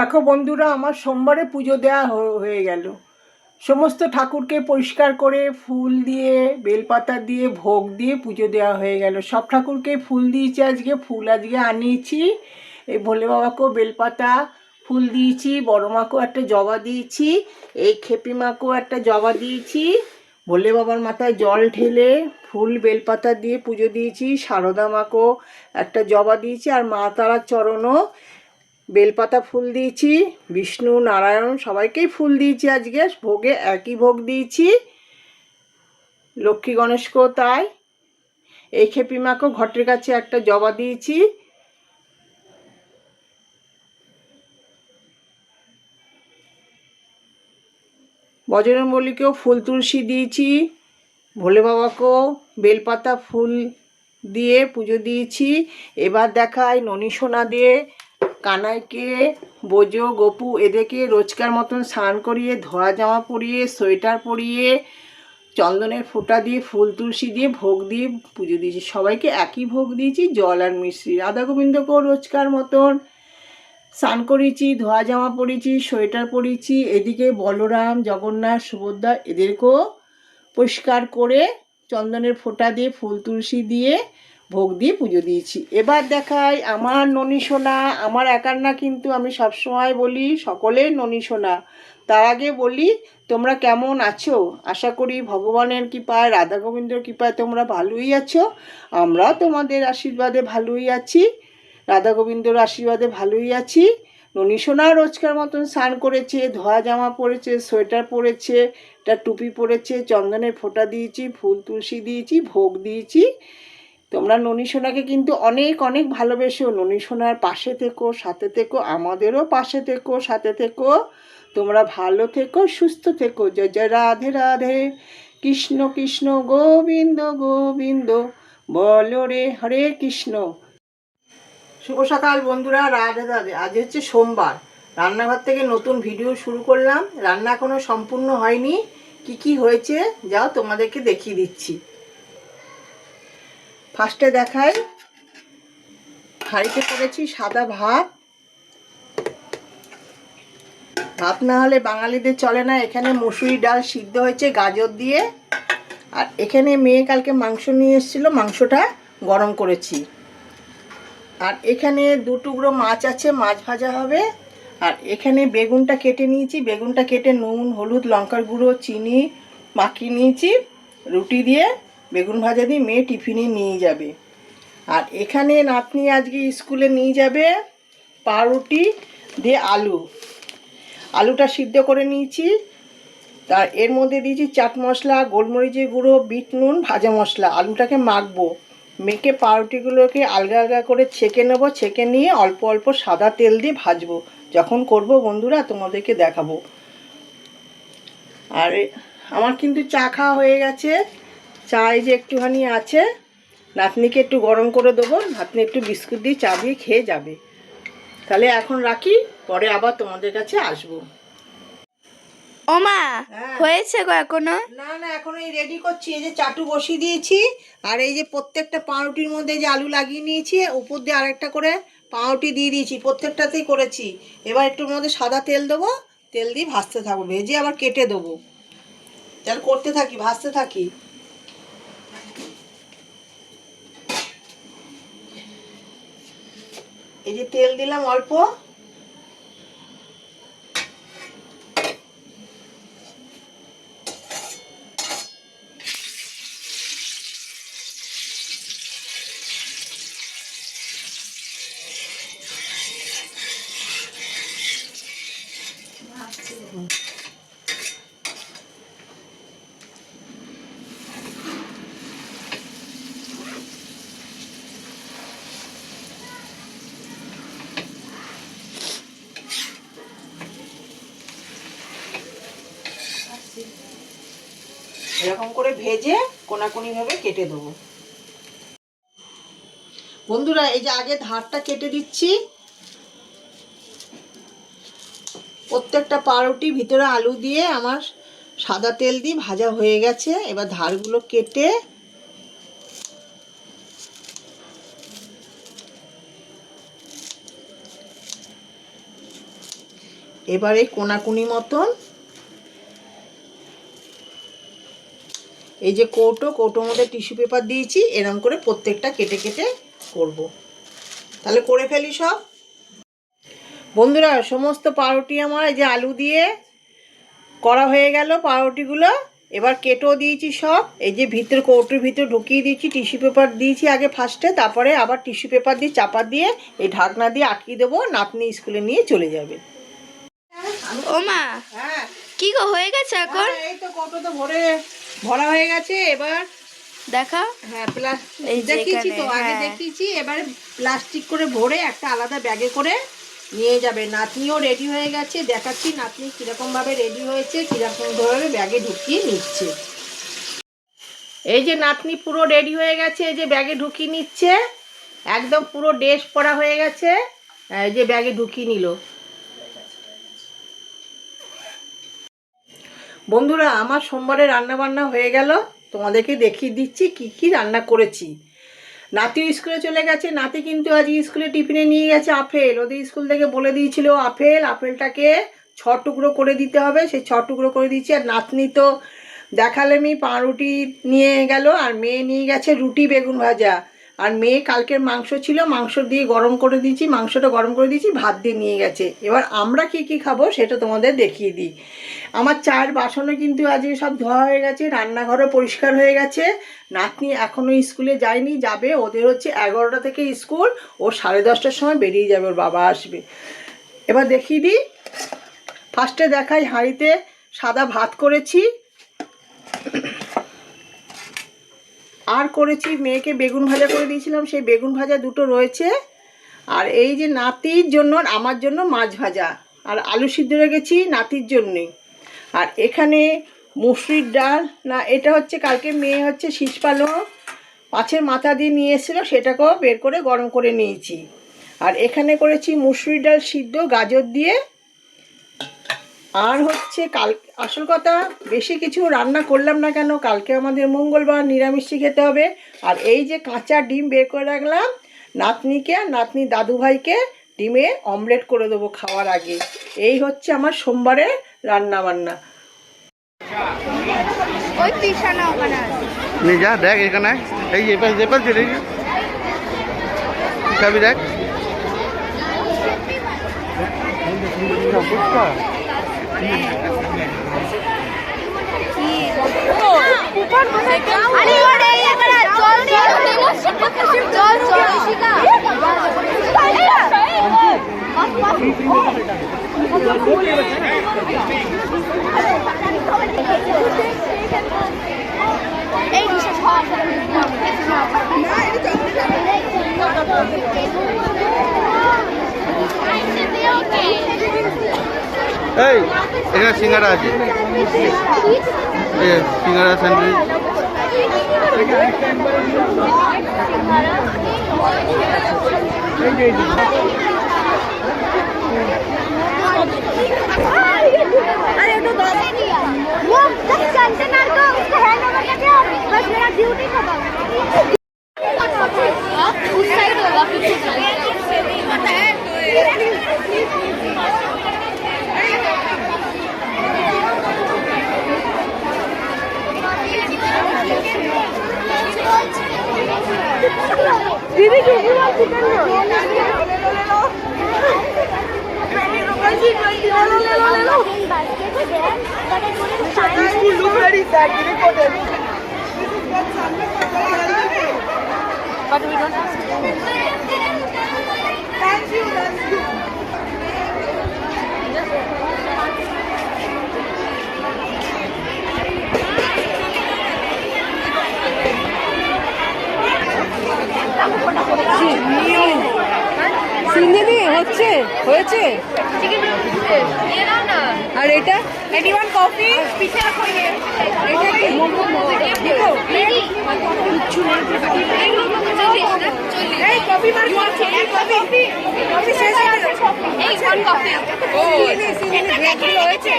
দেখো বন্ধুরা, আমার সোমবারে পুজো দেওয়া হয়ে গেল। সমস্ত ঠাকুরকে পরিষ্কার করে ফুল দিয়ে বেলপাতা দিয়ে ভোগ দিয়ে পুজো দেওয়া হয়ে গেল। সব ঠাকুরকে ফুল দিয়েছি, আজকে ফুল আজকে আনিয়েছি। এই ভোলে বাবাকেও বেলপাতা ফুল দিয়েছি, বড় মাকেও একটা জবা দিয়েছি, এই খেপি মাকেও একটা জবা দিয়েছি। ভোলে বাবার মাথায় জল ঢেলে ফুল বেলপাতা দিয়ে পুজো দিয়েছি। সারদা মাকেও একটা জবা দিয়েছি, আর মা তারার চরণও বেলপাতা ফুল দিয়েছি। বিষ্ণু নারায়ণ সবাইকেই ফুল দিয়েছি, আজকে ভোগে একই ভোগ দিয়েছি। লক্ষ্মী গণেশকেও তাই। এই খেপিমাকেও ঘটের কাছে একটা জবা দিয়েছি। বজরংবলীকেও ফুল তুলসী দিয়েছি। ভোলে বাবাকেও বেলপাতা ফুল দিয়ে পুজো দিয়েছি। এবার দেখাই ননী সোনা দিয়ে কানাইকে, বোজো, গপু এদেরকে রোজকার মতন স্নান করিয়ে, ধোয়া জামা পরিয়ে, সোয়েটার পরিয়ে, চন্দনের ফোঁটা দিয়ে ফুল তুলসী দিয়ে ভোগ দিয়ে পুজো দিয়েছি। সবাইকে একই ভোগ দিয়েছি, জল আর মিশ্রি। রাধা গোবিন্দকেও রোজকার মতন স্নান করিয়েছি, ধোয়া জামা পরিয়েছি, সোয়েটার পরিয়েছি। এদিকে বলরাম, জগন্নাথ, সুভদ্রা এদেরকেও পরিষ্কার করে চন্দনের ফোঁটা দিয়ে ফুল তুলসী দিয়ে ভোগ দিয়ে পুজো দিয়েছি। এবার দেখাই আমার ননী সোনা। আমার একার না, কিন্তু আমি সবসময় বলি সকলের ননী সোনা। তার আগে বলি, তোমরা কেমন আছো? আশা করি ভগবানের কৃপায়, রাধা গোবিন্দর কৃপায় তোমরা ভালোই আছো। আমরাও তোমাদের আশীর্বাদে ভালোই আছি, রাধা গোবিন্দর আশীর্বাদে ভালোই আছি। ননী সোনা রোজকার মতন স্নান করেছে, ধোয়া জামা পরেছে, সোয়েটার পরেছে, একটা টুপি পরেছে, চন্দনের ফোঁটা দিয়েছি, ফুল তুলসী দিয়েছি, ভোগ দিয়েছি। তোমরা ননী সোনাকে কিন্তু অনেক অনেক ভালোবেসো। ননী সোনার পাশে থেকো, সাথে থেকো, আমাদেরও পাশে থেকো, সাথে থেকো। তোমরা ভালো থেকো, সুস্থ থেকো। জয় জয় রাধে রাধে, কৃষ্ণ কৃষ্ণ গোবিন্দ গোবিন্দ, বলো রে হরে কৃষ্ণ। শুভ সকাল বন্ধুরা, রাধে রাধে। আজ হচ্ছে সোমবার। রান্নাঘর থেকে নতুন ভিডিও শুরু করলাম। রান্না এখনো সম্পূর্ণ হয়নি। কি কি হয়েছে যাও তোমাদেরকে দেখিয়ে দিচ্ছি। ফার্স্টে দেখাই, হাঁড়িতে করেছি সাদা ভাত। ভাত না হলে বাঙালিদের চলে না। এখানে মুসুরি ডাল সিদ্ধ হয়েছে গাজর দিয়ে। আর এখানে মেয়ে কালকে মাংস নিয়ে এসেছিলো, মাংসটা গরম করেছি। আর এখানে 2 টুকরো মাছ আছে, মাছ ভাজা হবে। আর এখানে বেগুনটা কেটে নিয়েছি, বেগুনটা কেটে নুন, হলুদ, লঙ্কার গুঁড়ো, চিনি মাখিয়ে নিয়েছি। রুটি দিয়ে বেগুন ভাজা দিয়ে মেয়ে টিফিনে নিয়ে যাবে। আর এখানে নাতনি আজকে স্কুলে নিয়ে যাবে পাউরুটি দিয়ে আলু। আলুটা সিদ্ধ করে নিয়েছি। তার এর মধ্যে দিয়েছি চাট মশলা, গোলমরিচের গুঁড়ো, বিট নুন, ভাজা মশলা। আলুটাকে মাখবো, মেখে পাউরুটিগুলোকে আলগা আলগা করে ছেঁকে নেবো। ছেঁকে নিয়ে অল্প অল্প সাদা তেল দিয়ে ভাজবো। যখন করব বন্ধুরা তোমাদেরকে দেখাবো। আর আমার কিন্তু চা খাওয়া হয়ে গেছে। চা এই যে একটুখানি আছে, নাতনিকে একটু গরম করে দেবো। নাতনি একটু বিস্কুট দিয়ে চা দিয়ে খেয়ে যাবে। তাহলে এখন রাখি, পরে আবার তোমাদের কাছে আসবো। ওমা হয়েছে গো এখনো? না না, এখন এই রেডি করছি। এই যে চাটু বসিয়ে দিয়েছি। আর এই যে প্রত্যেকটা পাউরুটির মধ্যে যে আলু লাগিয়ে নিয়েছি, উপর দিয়ে আরেকটা করে পাউরুটি দিয়ে দিয়েছি। প্রত্যেকটাতেই করেছি। এবার একটুর মধ্যে সাদা তেল দেবো, তেল দিয়ে ভাজতে থাকবো। ভেজে আবার কেটে দেবো। তাহলে করতে থাকি, ভাজতে থাকি। এই যে তেল দিলাম অল্প। এরকম করে ভেজে কোনাকুনি ভাবে কেটে দেবো। বন্ধুরা, এই যে আগে ধারটা কেটে দিচ্ছি। প্রত্যেকটা পাউরুটি ভিতরে আলু দিয়ে আমার সাদা তেল দিয়ে ভাজা হয়ে গেছে। এবার ধারগুলো কেটে এবার এই কোনাকুনি মতন এই যে কৌটোর মধ্যে টিস্যু পেপার দিয়েছি, এরকম করে প্রত্যেকটা কেটে কেটে করব। তাহলে করে ফেলি সব। বন্ধুরা, সমস্ত পাউরুটি আমার এই যে আলু দিয়ে করা হয়ে গেল পাউরুটিগুলো। এবার কেটেও দিয়েছি সব, এই যে ভিতরে কৌটোর ভিতরে ঢুকিয়ে দিয়েছি, টিস্যু পেপার দিয়েছি আগে ফার্স্টে, তারপরে আবার টিস্যু পেপার দিয়ে চাপা দিয়ে এই ঢাকনা দিয়ে আটকিয়ে দেবো, নাতনি স্কুলে নিয়ে চলে যাবে। ও মা, হ্যাঁ কি গো হয়ে গেছে এখন? এই তো কৌটো তো ভরা হয়ে গেছে। এবার দেখা। হ্যাঁ এই যে দেখিয়েছি তো, এখানে, আগে হ্যাঁ। দেখিয়েছি। এবার প্লাস্টিক করে ভরে একটা আলাদা ব্যাগে করে নিয়ে যাবে। নাতনিও রেডি হয়ে গেছে, দেখাচ্ছি নাতনি কিরকম ভাবে রেডি হয়েছে, কিরকম ভাবে ব্যাগে ঢুকিয়ে নিচ্ছে। এই যে নাতনি পুরো রেডি হয়ে গেছে, এই যে ব্যাগে ঢুকিয়ে নিচ্ছে, একদম পুরো ড্রেস পরা হয়ে গেছে, এই যে ব্যাগে ঢুকিয়ে নিল। বন্ধুরা, আমার সোমবারে রান্না বান্না হয়ে গেল, তোমাদেরকে দেখিয়ে দিচ্ছি কি কি রান্না করেছি। নাতিও স্কুলে চলে গেছে। নাতি কিন্তু আজ স্কুলে টিফিনে নিয়ে গেছে আপেল। ওদের স্কুল থেকে বলে দিয়েছিল আপেলটাকে 6 টুকরো করে দিতে হবে, সেই 6 টুকরো করে দিচ্ছি। আর নাতনি তো দেখালেমই, পাউরুটি নিয়ে গেল, আর মেয়ে নিয়ে গেছে রুটি বেগুন ভাজা। আর মেয়ে কালকের মাংস ছিল, মাংস দিয়ে গরম করে দিয়েছি, মাংসটা গরম করে দিয়েছি, ভাত দিয়ে নিয়ে গেছে। এবার আমরা কি কি খাবো সেটা তোমাদের দেখিয়ে দিই। আমার চায়ের বাসনও কিন্তু আজকে সব ধোয়া হয়ে গেছে, রান্নাঘরও পরিষ্কার হয়ে গেছে। নাতনি এখনও স্কুলে যায়নি, যাবে। ওদের হচ্ছে 11টা থেকে স্কুল, ও 10:30টার সময় বেরিয়ে যাবে, ওর বাবা আসবে। এবার দেখিয়ে দিই। ফার্স্টে দেখাই, হাঁড়িতে সাদা ভাত করেছি, আর করেছি মেয়েকে বেগুন ভাজা করে দিয়েছিলাম, সেই বেগুন ভাজা দুটো রয়েছে। আর এই যে নাতির জন্য, আমার জন্য মাছ ভাজা, আর আলু সিদ্ধ রেখেছি নাতির জন্যে। আর এখানে মুসুরির ডাল, না এটা হচ্ছে কালকে মেয়ে হচ্ছে শীষ পালং মাছের মাথা দিয়ে নিয়ে এসেছিলো, সেটাকেও বের করে গরম করে নিয়েছি। আর এখানে করেছি মুসুরির ডাল সিদ্ধ গাজর দিয়ে। আর হচ্ছে আসল কথা, বেশি কিছু রান্না করলাম না কেন, কালকে আমাদের মঙ্গলবার, নিরামিষই খেতে হবে। আর এই যে কাঁচা ডিম বের করে রাখলাম, নাতনিকে আর নাতনি দাদুভাইকে ডিমের অমলেট করে দেবো খাওয়ার আগে। এই হচ্ছে আমার সোমবারের রান্না বান্না। ওই পিছানা ওখানে আছে। নে যা দেখ, এখানে এই যে এপাশ চলে যাবি, দেখ এই এখানে সিঙ্গারা আছে, এই সিঙ্গারা স্যান্ডউইচ। अरे तो वो कंटेनर को उसका हैंड ओवर कर दिया, बस मेरा ड्यूटी खत्म। उस साइड होगा पीछे पता है। दीदी किसी बात chicken low But we don't have to. Thank you, that's good. সিন্দিদি হয়েছে আর এটা Anyone coffee? पीछे रखो ये. এটা কি Hey, coffee bar. Coffee. Coffee শেষ হয়ে গেছে. Hey, one coffee. সিন্দিদি ব্রেকগুলো হয়েছে।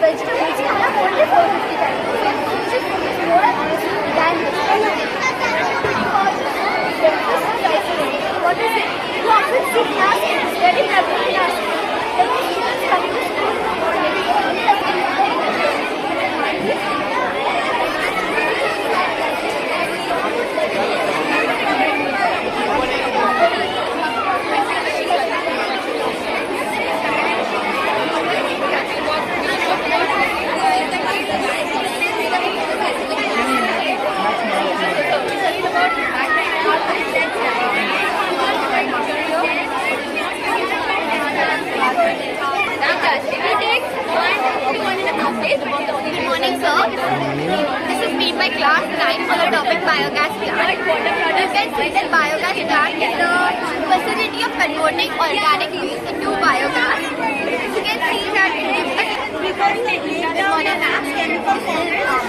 Vegetables खाना बोलते my class 9 for the topic biogas plant. You can see that biogas plant is the facility of converting organic waste into biogas. You can see that it is a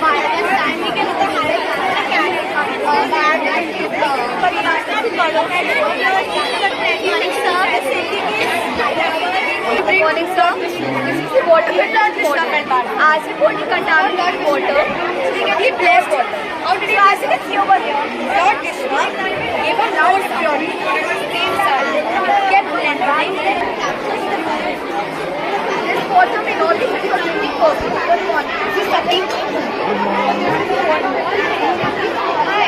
biogas plant. We can look at Good morning, sir. This is the water plant. As reporting contaminated water, we can be blessed water. How did you ask it over here? Not this one. Even now it's purity. Same side. Kept blended. This water may not be fit for drinking purposes. Good morning. This is Sati. Good morning. Hi.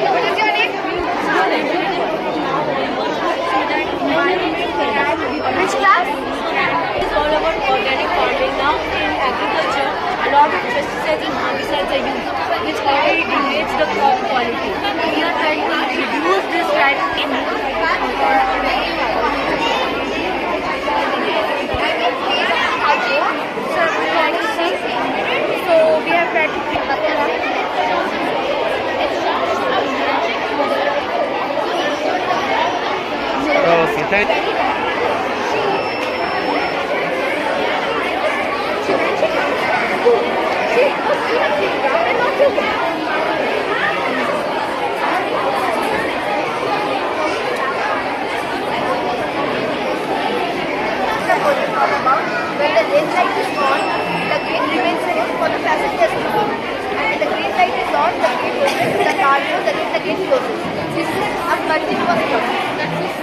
What is your name? Which class? It's all about organic farming now. In agriculture, a lot of pesticides and herbicides are used, which already degrades the crop quality. We are trying to reduce this right So we have tried to Okay, thank you. When the red light is on, the gate remains closed for the passengers to go. And when the green light is on, the gate opens, the car goes, again the gate closes. This is a continuous process.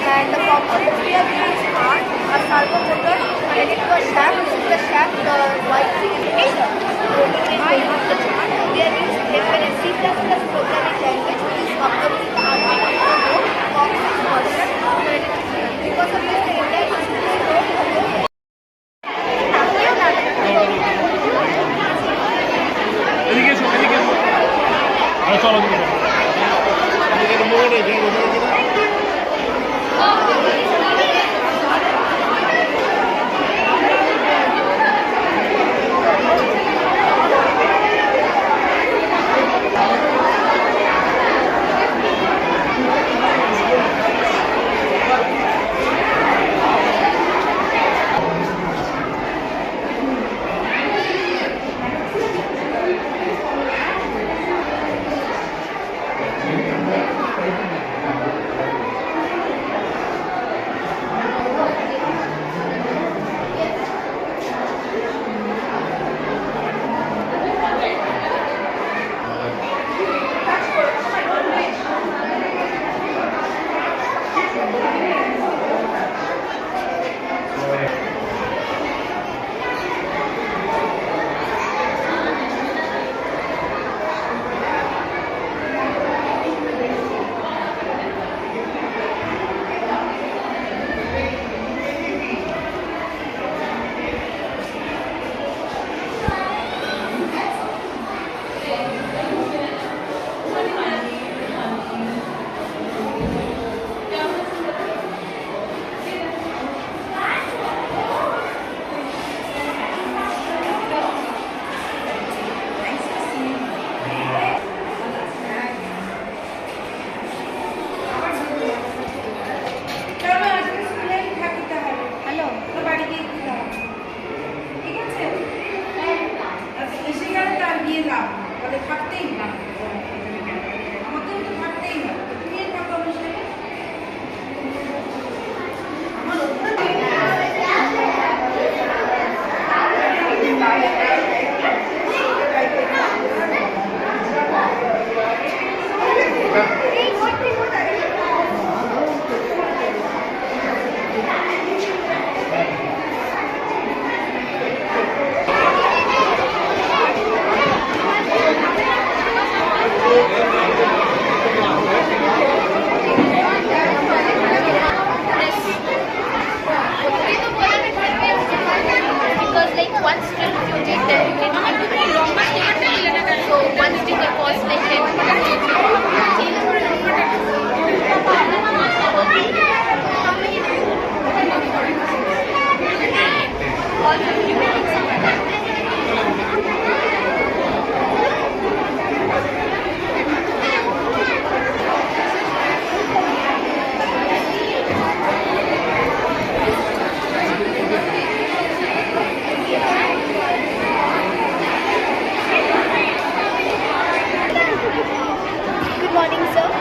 And the components we have used are a servo motor connected to a shaft. This is the shaft, the white thing is the rotating of the chart. We have used FNC++ programming language, which is upcoming the Arduino complex version. Because of this, the entire system is slow.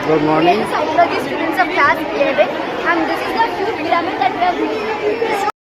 Good morning. We are the Saumraji students of class 11, and this is the huge pyramid that we have built.